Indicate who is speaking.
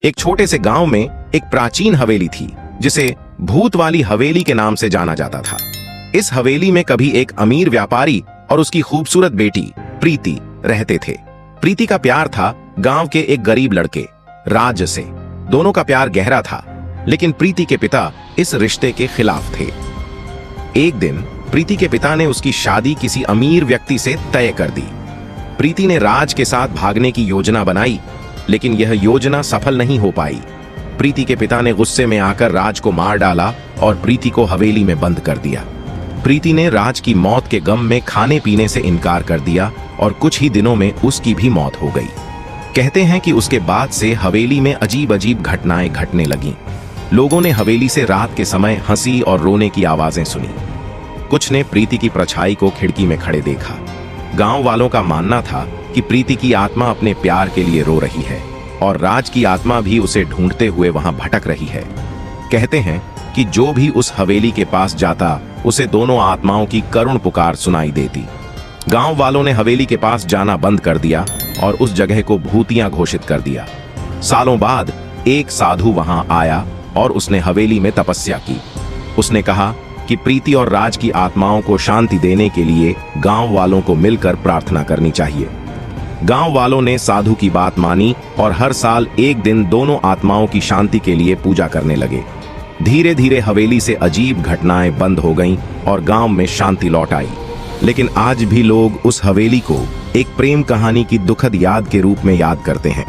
Speaker 1: एक छोटे से गांव में एक प्राचीन हवेली थी जिसे भूत वाली हवेली के नाम से जाना जाता था। इस हवेली में कभी एक अमीर व्यापारी और उसकी खूबसूरत बेटी प्रीति रहते थे। प्रीति का प्यार था गांव के एक गरीब लड़के राज से। दोनों का प्यार गहरा था, लेकिन प्रीति के पिता इस रिश्ते के खिलाफ थे। एक दिन प्रीति के पिता ने उसकी शादी किसी अमीर व्यक्ति से तय कर दी। प्रीति ने राज के साथ भागने की योजना बनाई, लेकिन यह योजना सफल नहीं हो पाई। प्रीति के पिता ने गुस्से में आकर राज को मार डाला और प्रीति को हवेली में बंद कर दिया। प्रीति ने राज की मौत के गम में खाने पीने से इनकार कर दिया और कुछ ही दिनों में उसकी भी मौत हो गई। कहते हैं कि उसके बाद से हवेली में अजीब अजीब घटनाएं घटने लगीं। लोगों ने हवेली से रात के समय हंसी और रोने की आवाजें सुनी। कुछ ने प्रीति की परछाई को खिड़की में खड़े देखा। गांव वालों का मानना था कि प्रीति की आत्मा अपने प्यार के लिए रो रही है और राज की आत्मा भी उसे ढूंढते हुए वहां भटक रही है। कहते हैं कि जो भी उस हवेली के पास जाता उसे दोनों आत्माओं की करुण पुकार सुनाई देती। गांव वालों ने हवेली के पास जाना बंद कर दिया और उस जगह को भूतिया घोषित कर दिया। सालों बाद एक साधु वहां आया और उसने हवेली में तपस्या की। उसने कहा कि प्रीति और राज की आत्माओं को शांति देने के लिए गांव वालों को मिलकर प्रार्थना करनी चाहिए। गांव वालों ने साधु की बात मानी और हर साल एक दिन दोनों आत्माओं की शांति के लिए पूजा करने लगे। धीरे धीरे हवेली से अजीब घटनाएं बंद हो गईं और गांव में शांति लौट आई। लेकिन आज भी लोग उस हवेली को एक प्रेम कहानी की दुखद याद के रूप में याद करते हैं।